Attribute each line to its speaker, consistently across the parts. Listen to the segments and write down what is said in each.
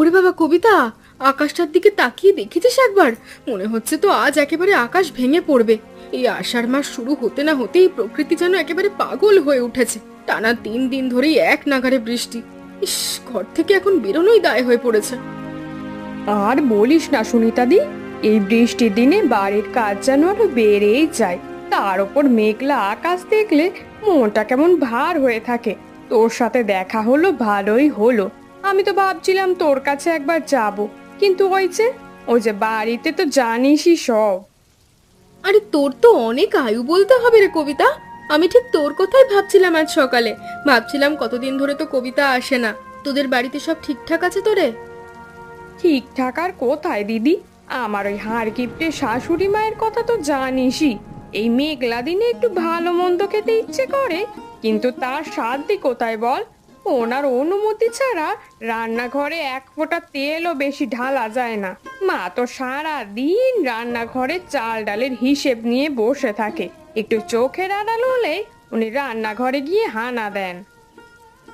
Speaker 1: ওরে বাবা কবিতা, আকাশটার দিকে তাকিয়ে দেখেছিস একবার? মনে হচ্ছে তো আজ একেবারে আকাশ ভেঙে পড়বে। এই আষাঢ় মাস শুরু হতে না হতেই প্রকৃতি যেন একেবারে পাগল হয়ে উঠেছে। টানা 3 দিন ধরেই এক নাগাড়ে বৃষ্টি। ইস, ঘর থেকে এখন বেরোনোই দায় হয়ে পড়েছে।
Speaker 2: আর বলিস না সুনিতাদি, এই বৃষ্টির দিনে বাড়ির কাজ যেন আরো বেড়েই যায়। তার উপর মেঘলা আকাশ দেখলে মনটা কেমন ভার হয়ে থাকে। তোর সাথে দেখা হলো ভালোই হলো। আমি তো ভাবছিলাম তোর কাছে একবার যাব, কিন্তু ওই যে বাড়িতে তো জানিসই সব।
Speaker 1: আরে তোর তো অনেক আয়ু বলতে হবে রে কবিতা। আমি ঠিক তোর কথাই ভাবছিলাম আজ সকালে। ভাবছিলাম কতদিন ধরে তো কবিতা আসে না। তোদের বাড়িতে সব ঠিকঠাক আছে তো রে?
Speaker 2: ঠিকঠাক আর কোথায় দিদি, আমার ওই হাড় কিপ্টে শাশুড়ি মায়ের কথা তো জানিসই। এই মেঘলা দিনে একটু ভালো মন্দ খেতে ইচ্ছে করে, কিন্তু তার সাধ্যি কোথায় বল। ওনার অনুমতি ছাড়া রান্নাঘরে এক ফোঁটা তেলও বেশি ঢালা যায় না। মা তো সারা দিন রান্নাঘরে চাল ডালের হিসেব নিয়ে বসে থাকে। একটু চোখের আড়াল হলেই উনি রান্নাঘরে গিয়ে হানা দেন।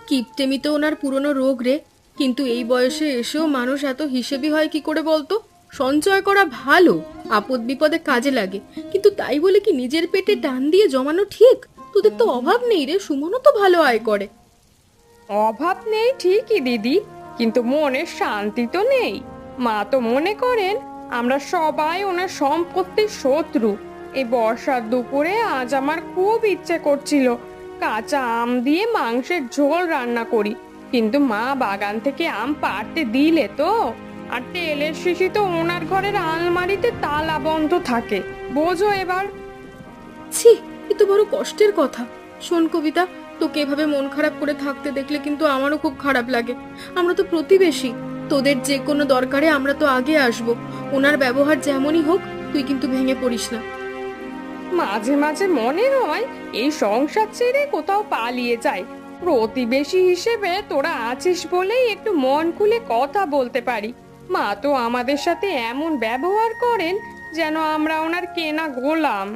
Speaker 1: কিপটেমি তো ওনার পুরনো রোগ রে। কিন্তু এই বয়সে এসেও মানুষ এত হিসেবি হয় কি করে বলতো? সঞ্চয় করা ভালো, আপদ বিপদে কাজে লাগে, কিন্তু তাই বলে কি নিজের পেটে টান দিয়ে জমানো ঠিক? তোদের তো অভাব নেই রে, সুমনও তো ভালো আয় করে।
Speaker 2: অভাব নেই ঠিকই দিদি, কিন্তু মনের শান্তি তো নেই। মা তো মনে করেন আমরা সবাই ওনার সম্পত্তির শত্রু। এই বর্ষার দুপুরে আজ আমার খুব ইচ্ছে করছিল কাঁচা আম দিয়ে মাংসের ঝোল রান্না করি, কিন্তু মা বাগান থেকে আম পাড়তে দিলে তো। আর তেলের শিশি তো ওনার ঘরের আলমারিতে তালা বন্ধ থাকে, বোঝো এবার।
Speaker 1: ছি, এ তো বড় কষ্টের কথা। শোন কবিতা, তোকে এভাবে মন খারাপ করে থাকতে দেখলে কিন্তু আমারও খুব খারাপ লাগে। আমরা তো প্রতিবেশী, তোদের যে কোনো দরকারে আমরা তো আগে আসবো। ওনার ব্যবহার যেমনই হোক, তুই কিন্তু ভেঙে পড়িস না।
Speaker 2: মাঝে মাঝে মনে হয় এই সংসার ছেড়ে কোথাও পালিয়ে যায়। প্রতিবেশী হিসেবে তোরা আছিস বলেই একটু মন খুলে কথা বলতে পারি। মা তো আমাদের সাথে এমন ব্যবহার করেন যেন আমরা ওনার কেনা গোলাম।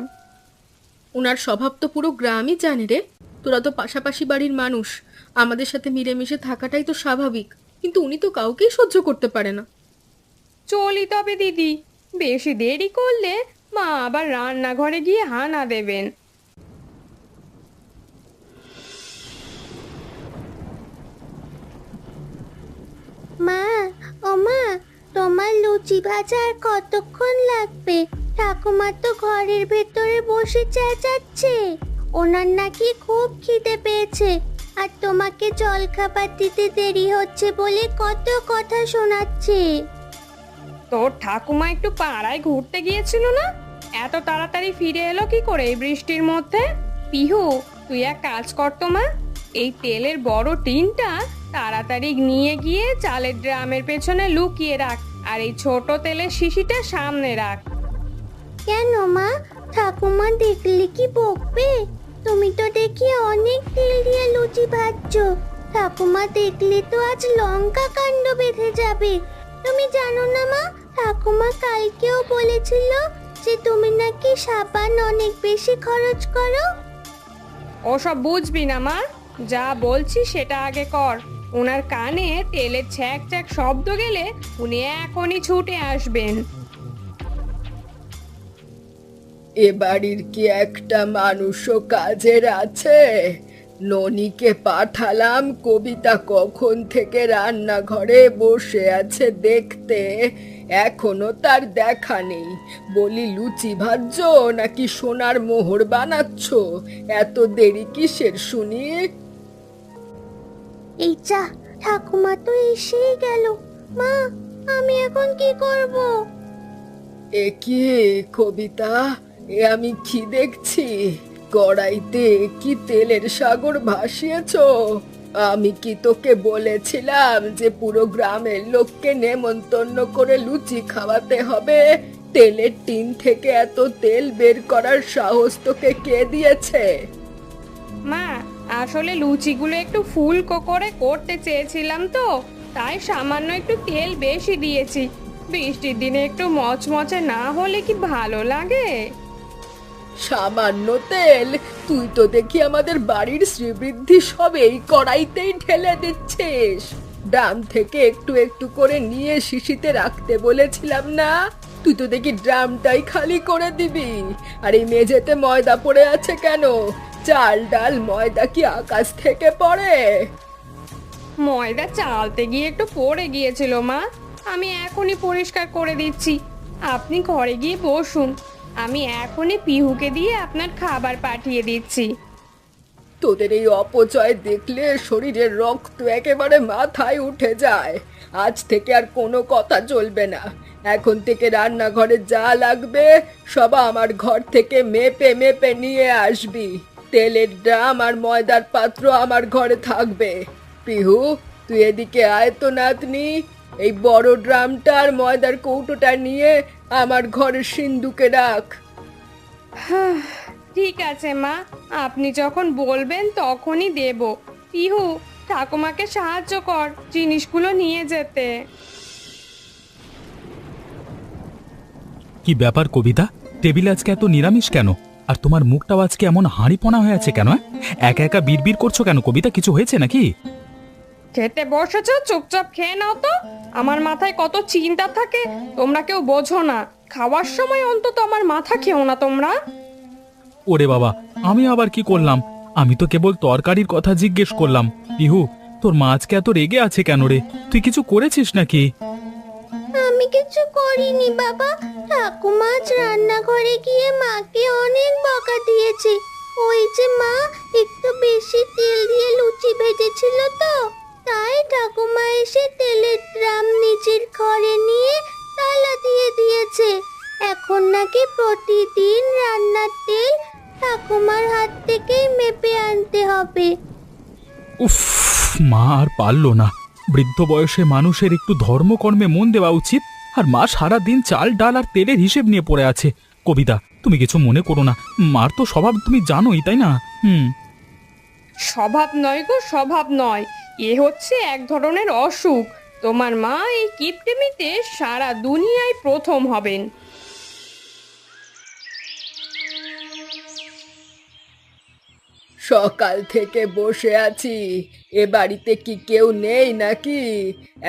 Speaker 1: ওনার স্বভাব তো পুরো গ্রামই জানে রে। তোরা তো পাশাপাশি বাড়ির মানুষ, আমাদের সাথে মিলেমিশে থাকাটাই তো স্বাভাবিক। কিন্তু উনি তো কাউকেই সহ্য করতে পারে না।
Speaker 2: চলি তবে দিদি, বেশি দেরি করলে মা আবার রান্নাঘরে গিয়ে হানা দেবেন।
Speaker 3: মা, ও মা, তোমার লুচি ভাজা আর কতক্ষণ লাগবে? ঠাকুমা তো ঘরের ভেতরে বসে চেঁচাচ্ছে। ওনার নাকি খুব খিদে পেয়েছে, আর তোমাকে জলখাবার দিতে দেরি হচ্ছে বলে কত কথা শোনাচ্ছে।
Speaker 2: তোর ঠাকুমা একটু পাড়ায় ঘুরতে গিয়েছিল না? এত তাড়াতাড়ি ফিরে এলো কি করে এই বৃষ্টির মধ্যে? পিহু, তুই এক কাজ কর তো মা, এই তেলের বড় টিনটা তাড়াতাড়ি নিয়ে গিয়ে চালের ড্রামের পেছনে লুকিয়ে রাখ, আর এই ছোট তেলের শিশিটা সামনে রাখ।
Speaker 3: কেন মা, ঠাকুমা দেখলে কি বকবে? তুমি তো দেখি অনেক তেল দিয়ে লুচি ভাজছো। ঠাকুমা দেখলে তো আজ লঙ্কা কাণ্ড বেঁধে যাবে। তুমি জানো না মা, ঠাকুমা কালকেও বলেছিল যে তুমি নাকি সাবান অনেক বেশি খরচ করো।
Speaker 2: ওসব বুঝবি না মা, যা বলছি সেটা আগে কর। ওনার কানে তেলের ছ্যাক ছ্যাক শব্দ গেলে উনি এখনই ছুটে আসবেন।
Speaker 1: এ বাড়ির কি একটা মানুষও কাজের আছে? ননিকে পাঠালাম কবিতা কখন থেকে রান্নাঘরে বসে আছে দেখতে, এখনো তার দেখা নেই। বলি লুচি ভাজছো নাকি সোনার মোহর বানাচ্ছ? এত দেরি কিসের শুনি?
Speaker 3: এই যা, ঠাকুমা তো এসেই গেল। মা, আমি এখন কি করব?
Speaker 1: এ কি কবিতা, এ আমি কি দেখছি? কড়াইতে কি তেলের সাগর ভাসিয়েছো? আমি কি তোকে বলেছিলাম যে পুরো গ্রামের লোককে নেমন্তন্ন করে লুচি খাওয়াতে হবে? তেলের টিন থেকে এত তেল বের করার সাহস তোকে কে দিয়েছে?
Speaker 2: মা, আসলে লুচিগুলো একটু ফুলকো করে করতে চেয়েছিলাম তো, তাই সামান্য একটু তেল বেশি দিয়েছি। বৃষ্টির দিনে একটু মচমচে না হলে কি ভালো লাগে?
Speaker 1: সামান্য তেল? তুই তো দেখি আমাদের বাড়ির শ্রীবৃদ্ধি সব এই কড়াইতেই ঢেলে দিচ্ছিস। ড্রাম থেকে একটু একটু করে নিয়ে শিশিতে রাখতে বলেছিলাম না? তুই তো দেখি ড্রামটাই খালি করে দিবি। আর এই মেঝেতে ময়দা পড়ে আছে কেন? চাল ডাল ময়দা কি আকাশ থেকে পড়ে?
Speaker 2: ময়দা চালতে গিয়ে একটু পড়ে গিয়েছিল মা, আমি এখনই পরিষ্কার করে দিচ্ছি। আপনি ঘরে গিয়ে বসুন, আমি এখনই পিহুকে দিয়ে আপনার খাবার পাঠিয়ে দিচ্ছি।
Speaker 1: তোদের এই অপচয় দেখলে শরীরের রক্ত একেবারে মাথায় উঠে যায়। আজ থেকে আর কোনো কথা চলবে না। এখন থেকে রান্নাঘরে যা লাগবে সব আমার ঘর থেকে মেপে মেপে নিয়ে আসবি। তেলের ড্রাম আর ময়দার পাত্র আমার ঘরে থাকবে। পিহু, তুই এদিকে আয় তো নাতনি। এই বড় ড্রামটা আর ময়দার কৌটোটা নিয়ে আমার ঘরের সিন্ধুকে রাখ।
Speaker 2: ঠিক আছে মা, আপনি যখন বলবেন তখনই দেব। পিহু, ঠাকুমাকে সাহায্য কর জিনিসগুলো নিয়ে যেতে।
Speaker 4: কি ব্যাপার কবিতা, টেবিলে আজকে এত নিরামিষ কেন? আর তোমার মুখটাও আজকে এমন হাঁড়িপোনা হয়ে আছে কেন? একা একা বিড়বিড় করছো কেন কবিতা? কিছু হয়েছে নাকি?
Speaker 2: খেতে বসেছো, চুপচাপ খেয়ে নাও তো। আমার মাথায় কত চিন্তা থাকে তোমরা কেউ বোঝো না। খাওয়ার সময় অন্তত আমার মাথা খেও না তোমরা।
Speaker 4: ওরে বাবা, আমি আবার কি করলাম? আমি তো কেবল তরকারির কথা জিজ্ঞেস করলাম। পিহু, তোর মা আজকে এত রেগে আছে কেন রে? তুই কিছু করেছিস নাকি?
Speaker 3: আমি কিছু করিনি বাবা। ঠাকুমা আজ রান্নাঘরে গিয়ে মাকে অনেক বকা দিয়েছে। ওই যে মা একটু বেশি তেল দিয়ে লুচি ভেজেছিল তো, তাই ঠাকুমা এসে তেলের ড্রাম নিজের ঘরে নিয়ে তালা দিয়ে দিয়েছে। এখন নাকি প্রতিদিন রান্নার তেল ঠাকুমার হাত থেকেই মেপে আনতে হবে।
Speaker 4: উফ, মা আর পারলো না। বৃদ্ধ বয়সে মানুষের একটু ধর্মকর্মে মন দেওয়া উচিত। আর মা সারা দিন চাল ডাল আর তেলের হিসেব নিয়ে পড়ে আছে। কবিতা, তুমি কিছু মনে করো না। মার তো স্বভাব তুমি জানোই, তাই না?
Speaker 2: স্বভাব নয় গো, স্বভাব নয়। এ হচ্ছে এক ধরনের অসুখ। তোমার মা এই কিপটেমিতে সারা দুনিয়ায় প্রথম হবেন।
Speaker 1: সকাল থেকে বসে আছি, এ বাড়িতে কি কেউ নেই নাকি?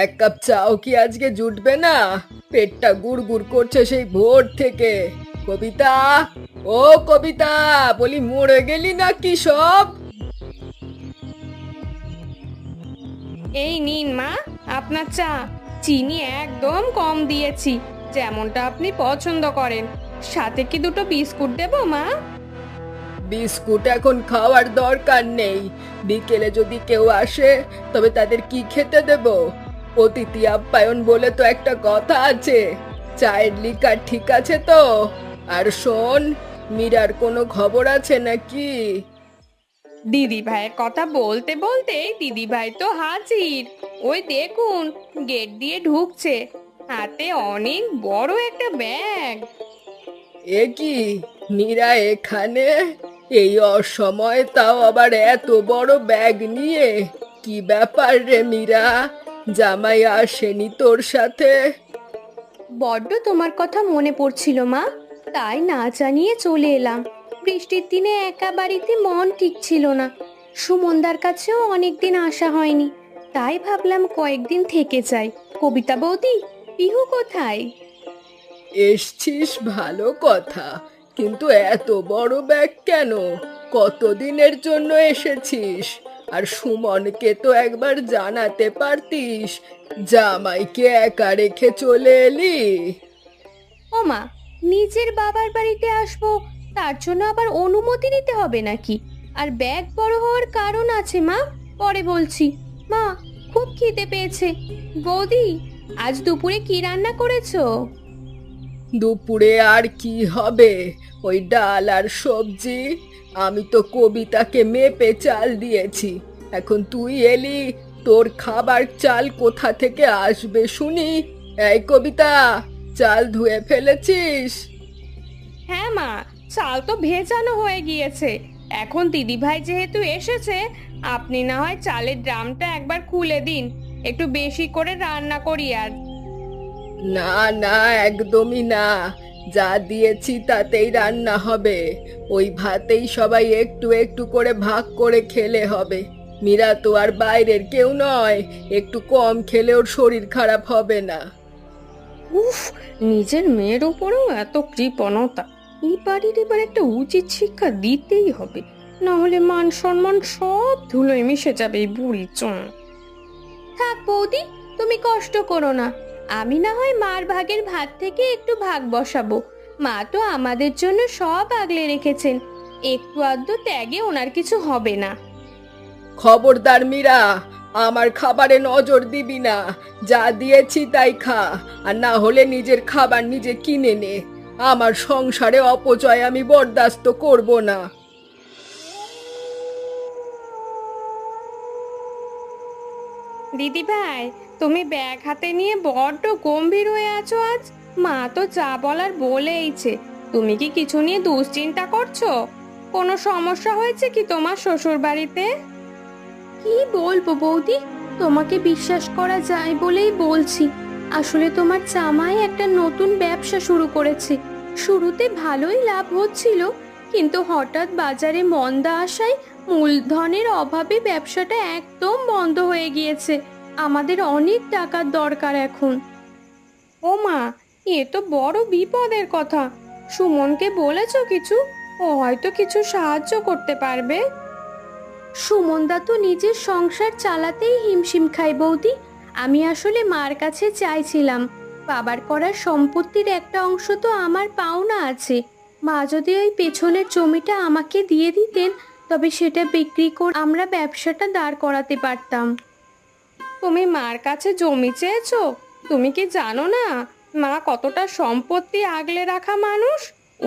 Speaker 1: এক কাপ চাও কি আজকে জুটবে না? পেটটা গুড়গুড় করছে সেই ভোর থেকে। কবিতা, ও কবিতা, বলি মরে গেলি নাকি সব?
Speaker 2: এই নিন মা আপনার চা। চিনি একদম কম দিয়েছি, যেমনটা আপনি পছন্দ করেন। সাথে কি দুটো বিস্কুট দেবো মা?
Speaker 1: বিস্কুট এখন খাওয়ার দরকার নেই। বিকেলে যদি কেউ আসে তবে তাদের কি খেতে দেব? অতিথি আপ্যায়ন বলে তো একটা কথা আছে। চায়ের লিকার ঠিক আছে তো? আর শোন, মীরার কোনো খবর আছে নাকি?
Speaker 2: দিদি ভাইয়ের কথা বলতে বলতে দিদি ভাই তো হাজির। ওই দেখুন, গেট দিয়ে ঢুকছে, হাতে অনেক বড় একটা ব্যাগ।
Speaker 1: এ কি, মীরা এখানে? এই অসময়ে, তাও আবার এত বড় ব্যাগ নিয়ে? কি ব্যাপার রে মীরা? জামাই আসেনি তোর সাথে?
Speaker 3: বড্ড তোমার কথা মনে পড়ছিল মা, তাই না জানিয়ে চলে এলাম। বৃষ্টির দিনে একা বাড়িতে মন ঠিক ছিল না। সুমনদার কাছেও অনেকদিন আসা হয়নি, তাই ভাবলাম কয়েকদিন থেকে যাই। কবিতা বৌদি, পিহু কোথায়?
Speaker 1: এসছিস ভালো কথা, কিন্তু এত বড় ব্যাগ কেন? কতদিনের জন্য এসেছিস? আর সুমনকে তো একবার জানাতে পারতিস। জামাইকে একা রেখে চলে এলি?
Speaker 3: ও মা, নিজের বাবার বাড়িতে আসবো, তার জন্য আবার অনুমতি নিতে হবে নাকি? আর ব্যাগ বড় হওয়ার কারণ আছে মা, পরে বলছি। মা, খুব খিদে পেয়েছে। বৌদি, আজ দুপুরে কি রান্না করেছো?
Speaker 1: দুপুরে আর কি হবে? ওই ডাল আর সবজি। আমি তো কবিতাকে মেপে চাল দিয়েছি। এখন তুই এলি, তোর খাবার চাল কোথা থেকে আসবে শুনি? এই কবিতা, চাল ধুয়ে ফেলেছিস?
Speaker 2: হ্যাঁ মা, চাল তো ভেজানো হয়ে গিয়েছে। এখন দিদি ভাই যেহেতু এসেছে, আপনি না হয় চালের ড্রামটা একবার খুলে দিন, একটু বেশি করে রান্না করি আজ।
Speaker 1: না না, একদমই না। যা দিয়েছি তাতেই রান্না হবে। ওই ভাতেই সবাই একটু একটু করে ভাগ করে খেলে হবে। মীরা তো আর বাইরের কেউ নয়, একটু কম খেলে ওর শরীর খারাপ হবে না।
Speaker 2: উফ, নিজের মেয়ের উপরেও এত কৃপণতা! এই বাড়ির এবার একটা উচিত শিক্ষা দিতেই হবে, না হলে মান সম্মান সব ধুলোয় মিশে যাবে এই বুড়ি চোন। থাক বৌদি, তুমি কষ্ট করো না। আমি না হয় মার ভাগের ভাত থেকে একটু ভাগ বসাবো। মা তো আমাদের জন্য সব আগলে রেখেছেন, একটু আধটু ত্যাগে ওনার কিছু হবে না।
Speaker 1: খবরদার মীরা, আমার খাবারে নজর দিবি না। যা দিয়েছি তাই খা, আর না হলে নিজের খাবার নিজে কিনে নে। আমার সংসারে অপচয় আমি বরদাস্ত করব না।
Speaker 2: দিদি ভাই, তুমি ব্যাগ হাতে নিয়ে বড্ড গম্ভীর হয়ে আছো আজ। মা তো যা বলার বলেইছে। তুমি কি কিছু নিয়ে দুশ্চিন্তা করছো? কোনো সমস্যা হয়েছে কি তোমার শ্বশুর বাড়িতে? কি বলবো বৌদি, তোমাকে বিশ্বাস করা যায় বলেই বলছি। আসলে তোমার জামাই একটা নতুন ব্যবসা শুরু করেছে। শুরুতে ভালোই লাভ হচ্ছিল, কিন্তু হঠাৎ বাজারে মন্দা আসায় মূলধনের অভাবে ব্যবসাটা একদম বন্ধ হয়ে গিয়েছে। আমাদের অনেক টাকার দরকার এখন। ও মা, এ তো বড় বিপদের কথা। সুমনকে বলেছো কিছু? ও হয়তো কিছু সাহায্য করতে পারবে। সুমনদা তো নিজের সংসার চালাতেই হিমশিম খায় বৌদি। আমি আসলে মার কাছে চাইছিলাম, বাবার করা সম্পত্তির একটা অংশ তো আমার পাওনা আছে। মা যদি ওই পেছনের জমিটা আমাকে দিয়ে দিতেন, তবে সেটা বিক্রি করে আমরা ব্যবসাটা দাঁড় করাতে পারতাম। তুমি মার কাছে জমি চেয়েছো? তুমি কি জানো না মা কতটা সম্পত্তি আগলে রাখা মানুষ?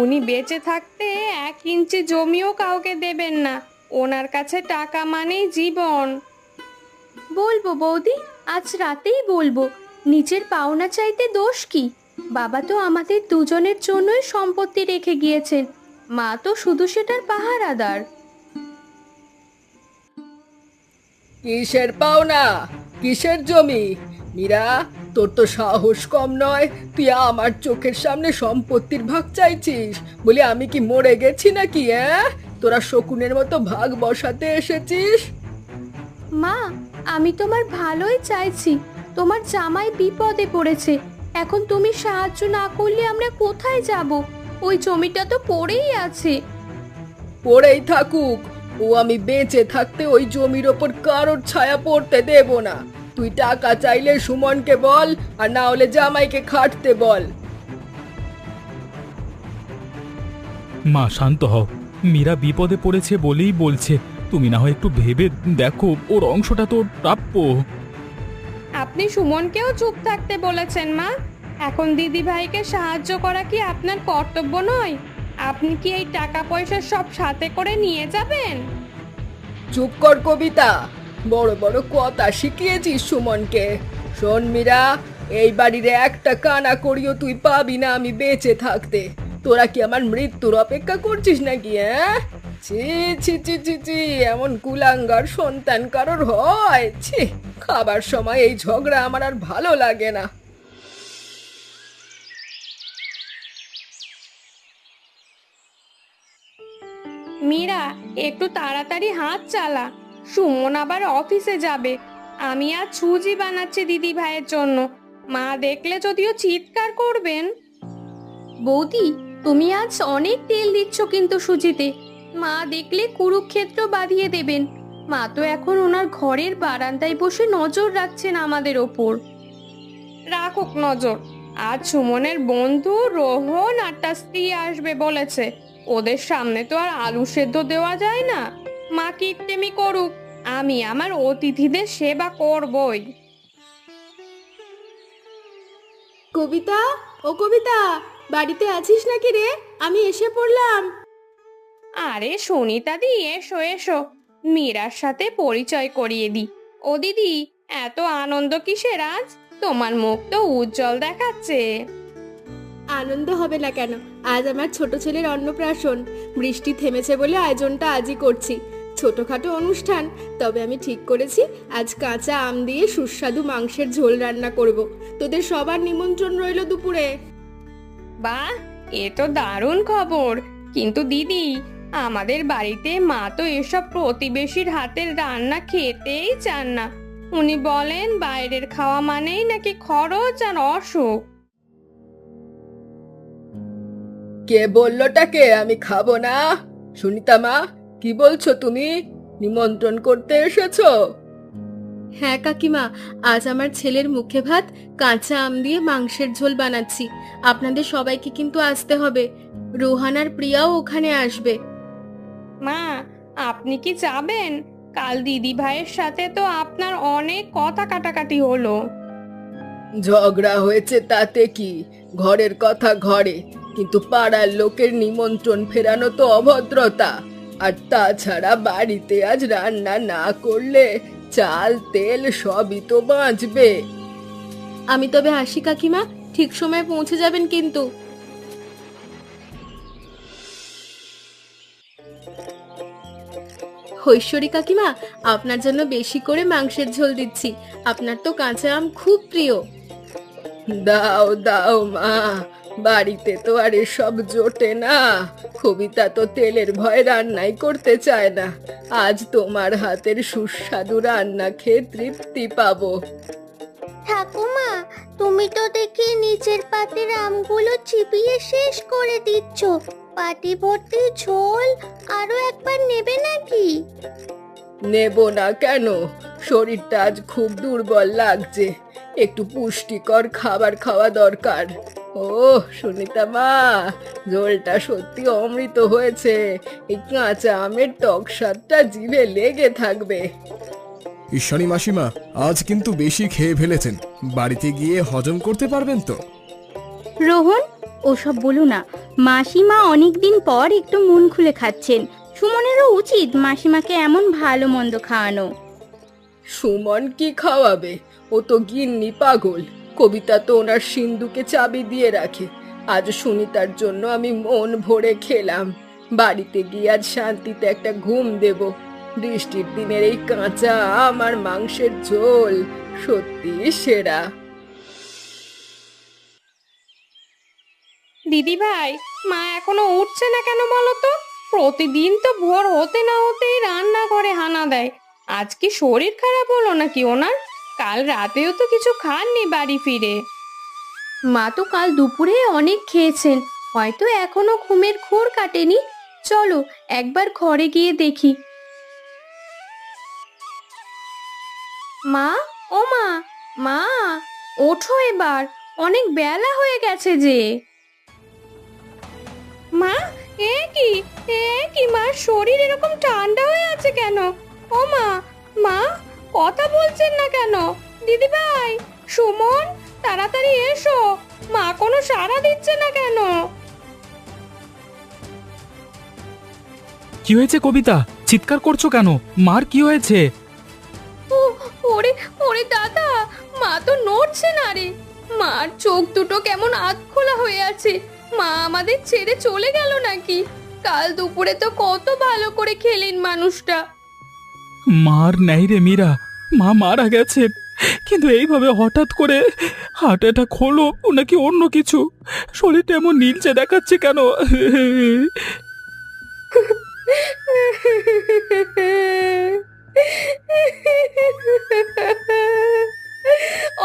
Speaker 2: উনি বেঁচে থাকতে 1 ইঞ্চি জমিও কাউকে দেবেন না। ওনার কাছে টাকা মানেই জীবন। বলবো বৌদি, আজ রাতেই বলবো। নিজের পাওনা চাইতে দোষ কি? বাবা তো আমাদের দুজনের জন্যই সম্পত্তি রেখে গিয়েছেন, মা তো শুধু সেটার পাহারাদার।
Speaker 1: কিসের পাওনা? কিসের জমি? মীরা, তোর তো সাহস কম নয়। তুই আমার চোখের সামনে সম্পত্তির ভাগ চাইছিস বলে আমি কি মরে গেছি নাকি? তোরা শকুনের মতো ভাগ বসাতে এসেছিস?
Speaker 2: মা, আমি তোমার ভালোই চাইছি। তোমার জামাই বিপদে পড়েছে, এখন তুমি সাহায্য না করলে আমরা কোথায় যাব? ওই জমিটা তো পড়েই আছে।
Speaker 1: পড়েই থাকুক, ও আমি বেঁচে থাকতে ওই জমির ওপর কারোর ছায়া পড়তে দেব না। তুই টাকা চাইলে সুমনকে বল, আর না হলে জামাইকে খাটতে বল।
Speaker 4: মা শান্ত হও, মীরা বিপদে পড়েছে বলেই বলছে। তুমি না হয় একটু ভেবে দেখো, ওর অংশটা তো প্রাপ্য।
Speaker 2: আপনি সুমনকেও চুপ থাকতে বলেছেন মা। এখন দিদি ভাইকে সাহায্য করা কি আপনার কর্তব্য নয়? আপনি কি এই টাকা পয়সা সব সাথে করে নিয়ে যাবেন?
Speaker 1: চুপ কর কবিতা, বড় বড় কথা শিখিয়েছিস সুমনকে। শোন মীরা, এই বাড়ির একটা কানা করিও তুই পাবি না আমি বেঁচে থাকতে। তোরা কি আমার মৃত্যুর অপেক্ষা করছিস নাকি? ছি ছি ছি ছি ছি, এমন কুলাঙ্গার সন্তান কারোর হয়? ছি, খাবার সময় এই ঝগড়া আমার আর ভালো লাগে না।
Speaker 2: মীরা, একটু তাড়াতাড়ি হাত চালা, সুমন আবার অফিসে যাবে। আমি আজ সুজি বানাচ্ছি দিদি ভাইয়ের জন্য। মা দেখলে যদিও চিৎকার করবেন। বৌদি, তুমি আজ অনেক তেল দিচ্ছ কিন্তু সুজিতে। মা দেখলে কুরুক্ষেত্র বাঁধিয়ে দেবেন। মা তো এখন ওনার ঘরের বারান্দায় বসে নজর রাখছেন আমাদের ওপর। রাখুক নজর। আজ সুমনের বন্ধু রোহন আর তার স্ত্রী আসবে বলেছে। ওদের সামনে তো আর আলু সেদ্ধ দেওয়া যায় না। মা কিপটেমি করুক, আমি আমার অতিথিদের সেবা করবই।
Speaker 1: কবিতা, ও কবিতা, বাড়িতে আছিস নাকি রে? আমি এসে পড়লাম।
Speaker 2: আরে সুনিতা দি, এসো এসো, মীরার সাথে পরিচয় করিয়ে দি। ও দিদি, এত আনন্দ কিসের আজ? তোমার মুখ তো উজ্জ্বল দেখাচ্ছে।
Speaker 1: আনন্দ হবে না কেন? আজ আমার ছোট ছেলের অন্নপ্রাশন। বৃষ্টি থেমেছে বলে আয়োজনটা আজই করছি। ছোটখাটো অনুষ্ঠান, তবে আমি ঠিক করেছি আজ কাঁচা আম দিয়ে সুস্বাদু মাংসের ঝোল রান্না করব। তোদের সবার নিমন্ত্রণ রইল দুপুরে।
Speaker 2: বাহ, এ তো দারুণ খবর। কিন্তু দিদি, আমাদের বাড়িতে মা তো এসব প্রতিবেশীর হাতের রান্না খেতেই চান না। উনি বলেন বাইরের খাওয়া মানেই নাকি খরচ আর অসুখ।
Speaker 1: কে বললোটাকে আমি খাবো না? সুনিতা মা, কি বলছো তুমি? নিমন্ত্রণ করতে এসেছো?
Speaker 5: হ্যাঁ কাকিমা, আজ আমার ছেলের মুখে ভাত কাঁচা আম দিয়ে মাংসের ঝোল বানাচ্ছি। আপনাদের সবাইকে কিন্তু আসতে হবে। রোহান আর প্রিয়াও ওখানে আসবে।
Speaker 2: মা, আপনি কি যাবেন? কাল দিদি ভাইয়ের সাথে তো আপনার অনেক কথা কাটাকাটি হলো।
Speaker 1: ঝগড়া হয়েছে তাতে কি, ঘরের কথা ঘরে, কিন্তু পাড়ার লোকের নিমন্ত্রণ ফেরানো তো অভদ্রতা। আর তাছাড়া বাড়িতে আজ রান্না না করলে চাল তেল সবই তো বাঁচবে।
Speaker 5: আমি তবে আসি কাকিমা, ঠিক সময়ে পৌঁছে যাবেন কিন্তু। হৈশ্বরী কাকিমা, আপনার জন্য বেশি করে মাংসের ঝোল দিচ্ছি। আপনার তো কাঁচা আম খুব প্রিয়।
Speaker 1: দাও দাও মা, বাড়িতে তো আর এসব জোটে না। কবিতা তো তেলের ভয় রান্নাই করতে চায় না। আজ তোমার হাতের সুস্বাদু রান্না খেয়ে তৃপ্তি পাবো।
Speaker 3: ঠাকুমা, তুমি তো দেখি নিচের পাতের আমগুলো চিবিয়ে শেষ করে দিচ্ছ। পাটি ভর্তি ঝোল আরো একবার নেবে নাকি?
Speaker 1: নেব না কেন? শরীরটা আজ খুব দুর্বল লাগছে, একটু পুষ্টিকর খাবার খাওয়া দরকার। ও সুনিতা মা, ঝোলটা সত্যি অমৃত হয়েছে। এই কাঁচা আমের টক স্বাদটা জিভে লেগে থাকবে।
Speaker 6: ঈশ্বরী মাসিমা, আজ কিন্তু বেশি খেয়ে ফেলেছেন। বাড়িতে গিয়ে হজম করতে পারবেন তো?
Speaker 7: রোহন, ওসব বলো না। মাসিমা অনেকদিন পর একটু মন খুলে খাচ্ছেন। সুমনেরও উচিত মাসিমাকে এমন ভালো মন্দ খাওয়ানো।
Speaker 1: সুমন কি খাওয়াবে? ও তো গিন্নি পাগল। কবিতা তো ওনার সিন্ধুকে চাবি দিয়ে রাখে। আজ সুনিতার জন্য আমি মন ভরে খেলাম। বাড়িতে গিয়ে আজ শান্তিতে একটা ঘুম দেব। বৃষ্টির দিনের এই কাঁচা আম আর মাংসের ঝোল সত্যি সেরা।
Speaker 2: দিদি ভাই, মা এখনো উঠছে না কেন বলো তো? প্রতিদিন তো ভোর হতে না হতেই রান্না করে হানা দেয়। আজ কি শরীর খারাপ হলো নাকি ওনার? কাল রাতেও তো কিছু খাননি বাড়ি ফিরে।
Speaker 5: মা তো কাল দুপুরে অনেক খেয়েছেন, হয়তো এখনো ঘুমের ঘোর কাটেনি। চলো একবার ঘরে গিয়ে দেখি। মা, ও মা, মা ওঠো এবার, অনেক বেলা হয়ে গেছে যে।
Speaker 2: মা, এ কি মা, শরীর এরকম ঠান্ডা হয়ে আছে কেন? ও মা, মা কথা বলছেন না কেন? দিদি ভাই, সুমন, তাড়াতাড়ি এসো। মা কোনো সাড়া দিচ্ছে না কেন?
Speaker 4: কি হয়েছে কবিতা? চিৎকার করছো কেন? মার কি হয়েছে?
Speaker 5: ওরে ওরে দাদা, মা তো নড়ছে না রে। মার চোখ দুটো কেমন আধ খোলা হয়ে আছে। মা আমাদের ছেড়ে চলে গেল নাকি? কাল দুপুরে তো কত ভালো করে খেলেন মানুষটা।
Speaker 4: মার নেই রে মীরা, মা মারা গেছেন। কিন্তু এইভাবে হঠাৎ করে হার্ট অ্যাটাক হলো নাকি অন্য কিছু? শরীরটা এমন নীলচে দেখাচ্ছে কেন?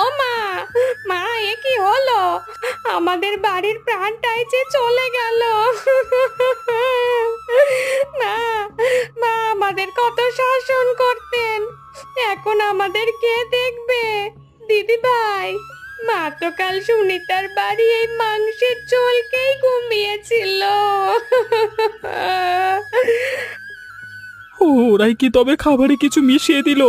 Speaker 2: ও মা, মা এ কি হলো? আমাদের বাড়ির প্রাণটাই যে চলে গেল। না, মা আমাদের কত শাসন করতেন, এখন আমাদের কে দেখবে? দিদি ভাই, মা তো কাল সুনিতার বাড়ি এই মাংসের ঝোলকেই ঘুমিয়েছিল।
Speaker 4: ওরাই কি তবে খাবারে কিছু মিশিয়ে দিল?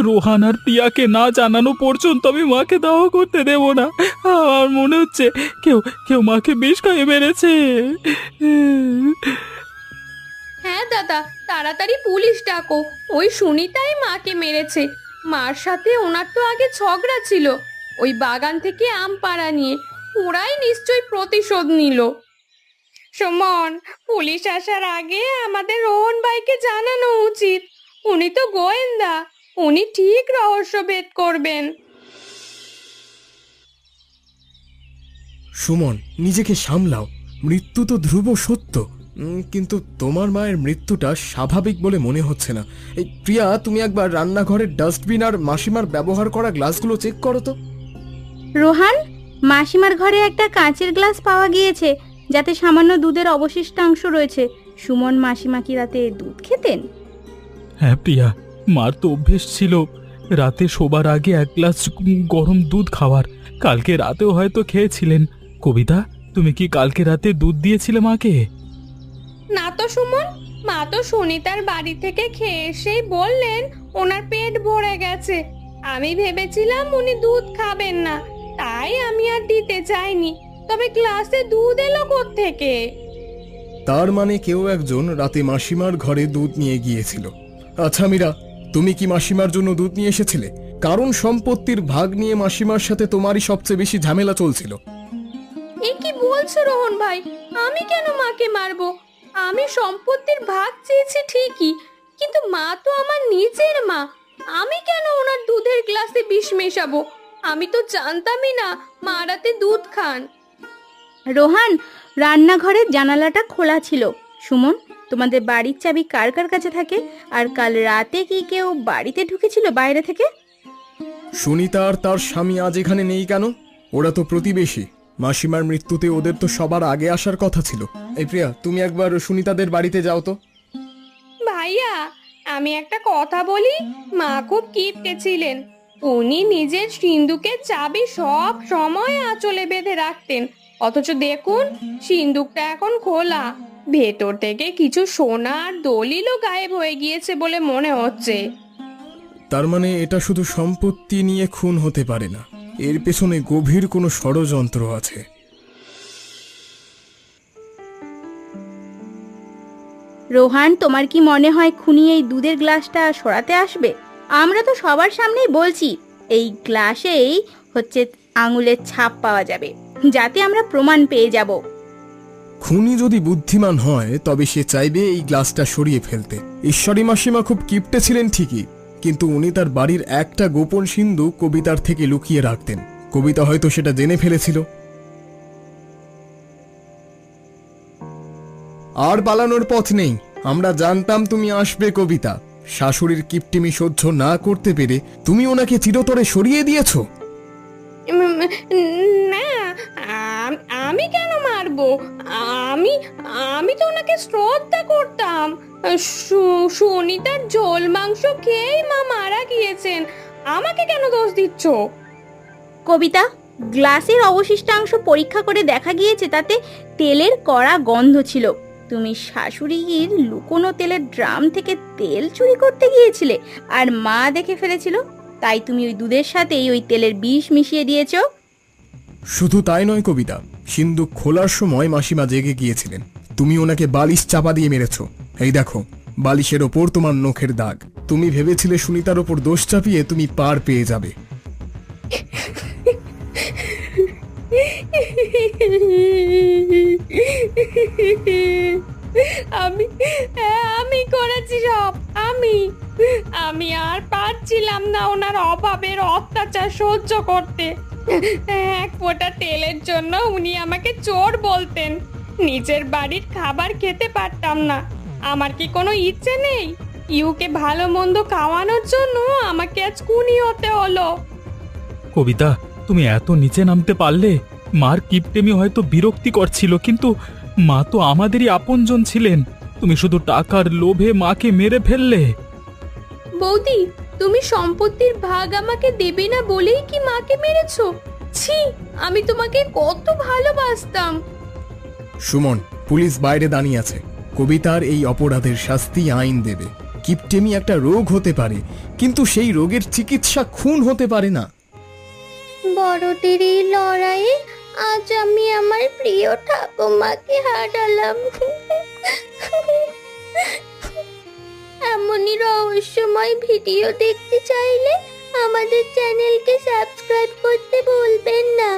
Speaker 4: রোহান আর প্রিয়াকে না জানানো পর্যন্ত আমি মাকে দাওয়া করতে দেব না। আমার মনে হচ্ছে কেউ কেউ মাকে বিষ খাইয়ে মেরেছে।
Speaker 5: হ্যাঁ দাদা, তাড়াতাড়ি পুলিশ ডাকো। ওই সুনিতাই মাকে মেরেছে। মার সাথে ওনার তো আগে ঝগড়া ছিল ওই বাগান থেকে আম পাড়া নিয়ে। ওরাই নিশ্চয়ই প্রতিশোধ নিল।
Speaker 2: সুমন, পুলিশ আসার আগে আমাদের রোহন ভাইকে জানানো উচিত। উনি তো গোয়েন্দা, উনি ঠিক রহস্য ভেদ করবেন।
Speaker 6: সুমন, নিজেকে সামলাও। মৃত্যু তো ধ্রুব সত্য, কিন্তু তোমার মায়ের মৃত্যুটা স্বাভাবিক বলে মনে হচ্ছে না। এই প্রিয়া, তুমি একবার রান্নাঘরের ডাস্টবিন আর মাসিমার ব্যবহার করা গ্লাসগুলো চেক করো তো।
Speaker 7: রোহান, মাসিমার ঘরে একটা কাঁচের গ্লাস পাওয়া গিয়েছে যাতে সামান্য দুধের অবশিষ্টাংশ রয়েছে। সুমন মাসিমা কি রাতে দুধ খেতেন?
Speaker 4: হ্যাঁ প্রিয়া, মার তো অভ্যেস ছিল রাতে শোবার আগে এক গ্লাস গরম দুধ খাওয়ার। কালকে রাতেও হয়তো খেয়েছিলেন। কবিতা, তুমি কি কালকে রাতে দুধ দিয়েছিলে মাকে?
Speaker 2: না তো সুমন, মা তো সুনিতার বাড়ি থেকে খেয়ে এসেই বললেন ওনার পেট ভরে গেছে। আমি ভেবেছিলাম উনি দুধ খাবেন না, তাই আমি আর দিতে চাইনি। তবে গ্লাসে দুধ এলো কোত্থেকে?
Speaker 6: তার মানে কেউ একজন রাতে মাসিমার ঘরে দুধ নিয়ে গিয়েছিল। আচ্ছা মীরা, তুমি কি মাসিমার জন্য দুধ নিয়ে এসেছিলে? কারণ সম্পত্তির ভাগ নিয়ে মাসিমার সাথে তোমারই সবচেয়ে বেশি ঝামেলা চলছিল।
Speaker 2: এ কি বলছো রোহন ভাই? আমি কেন মাকে মারবো? আমি সম্পত্তির ভাগ চেয়েছি ঠিকই, কিন্তু মা তো আমার নিজের মা। আমি কেন ওনার দুধের গ্লাসে বিষ মেশাবো? আমি তো জানতামই না মা রাতে দুধ খান।
Speaker 7: রোহান, রান্নাঘরের জানালাটা খোলা ছিল। সুমন, তোমাদের বাড়ির চাবি কার কার কাছে থাকে? আর কাল রাতে কি কেউ বাড়িতে ঢুকেছিল বাইরে থেকে?
Speaker 6: সুনিতা আর তার স্বামী আজ এখানে নেই কেন? ওরা তো প্রতিবেশী। মাসিমার মৃত্যুতে ওদের তো সবার আগে আসার কথা ছিল। এই প্রিয়া, তুমি একবার সুনিতাদের বাড়িতে যাও তো।
Speaker 2: ভাইয়া, আমি একটা কথা বলি। মা খুব কিপটে ছিলেন। উনি নিজের সিন্দুকের চাবি সব সময় আঁচলে বেঁধে রাখতেন, অথচ দেখুন সিন্দুকটা এখন খোলা। ভেতর থেকে কিছু সোনা আর দলিলও গায়েব হয়ে গিয়েছে বলে মনে হচ্ছে।
Speaker 6: তার মানে এটা শুধু সম্পত্তি নিয়ে খুন হতে পারে না, এর পেছনে গভীর কোনো ষড়যন্ত্র আছে।
Speaker 7: রোহান, তোমার কি মনে হয় খুনি এই দুধের গ্লাসটা সরাতে আসবে? আমরা তো সবার সামনেই বলছি এই গ্লাসেই হচ্ছে আঙুলের ছাপ পাওয়া যাবে, যাতে আমরা প্রমাণ পেয়ে যাব।
Speaker 6: খুনি যদি বুদ্ধিমান হয় তবে সে চাইবে এই গ্লাসটা সরিয়ে ফেলতে। ঈশ্বরী মাসিমা খুব কিপটে ছিলেন ঠিকই, কিন্তু উনি তার বাড়ির একটা গোপন সিন্ধুক কবিতার থেকে লুকিয়ে রাখতেন। কবিতা হয়তো সেটা জেনে ফেলেছিল। আর পালানোর পথ নেই। আমরা জানতাম তুমি আসবে কবিতা। শাশুড়ির কিপটিমি সহ্য না করতে পেরে তুমি ওনাকে চিরতরে সরিয়ে দিয়েছো।
Speaker 2: না, আমি কেন মারবো? আমি আমি তো ওনাকে শ্রদ্ধা করতাম। সুনিতার ঝোল মাংস খেয়েই মা মারা গিয়েছেন। আমাকে কেন দোষ দিচ্ছ?
Speaker 7: কবিতা, গ্লাসের অবশিষ্টাংশ পরীক্ষা করে দেখা গিয়েছে তাতে তেলের কড়া গন্ধ ছিল। তুমি শাশুড়ির লুকোনো তেলের ড্রাম থেকে তেল চুরি করতে গিয়েছিলে আর মা দেখে ফেলেছিল, তাই তুমি ওই দুধের সাথেই ওই তেলের বিষ মিশিয়ে দিয়েছো।
Speaker 6: শুধু তাই নয় কবিতা, সিন্ধুক খোলার সময় মাসিমা জেগে গিয়েছিলেন। তুমি ওনাকে বালিশ চাপা দিয়ে মেরেছো। এই দেখো, বালিশের ওপর তোমার নখের দাগ। তুমি ভেবেছিলে সুনিতার ওপর দোষ চাপিয়ে তুমি পার পেয়ে যাবে।
Speaker 2: আমি করেছি সব। আমি আর পারছিলাম না ওনার অভাবের অত্যাচার সহ্য করতে। এক ফোঁটা তেলের জন্য উনি আমাকে চোর বলতেন। নিজের বাড়ির খাবার খেতে পারতাম না। আমার কি কোনো ইচ্ছে নেই? ইউকে ভালো মন্দ খাওয়ানোর জন্য আমাকে আজ খুনি হতে হলো।
Speaker 4: কবিতা, তুমি এত নিচে নামতে পারলে? মার কিপটেমি হয়তো বিরক্তিকর ছিল, কিন্তু মা তো আমাদেরই আপনজন ছিলেন। তুমি শুধু টাকার লোভে মাকে মেরে ফেললে।
Speaker 5: বৌদি, তুমি সম্পত্তির ভাগ আমাকে দেবে না বলেই কি মাকে মেরেছো? ছি, আমি তোমাকে কত ভালোবাসতাম।
Speaker 6: সুমন, পুলিশ বাইরে দাঁড়িয়ে আছে। কবিতার এই অপরাধের শাস্তি আইন দেবে। কিপটেমি একটা রোগ হতে পারে, কিন্তু সেই রোগের চিকিৎসা খুন হতে পারে না।
Speaker 3: বড়দের এই লড়াইয়ে আজ আমি আমার প্রিয় ঠাকুমাকে হারালাম। এমনই রহস্যময় ভিডিও দেখতে চাইলে আমাদের চ্যানেলকে সাবস্ক্রাইব করতে ভুলবেন না।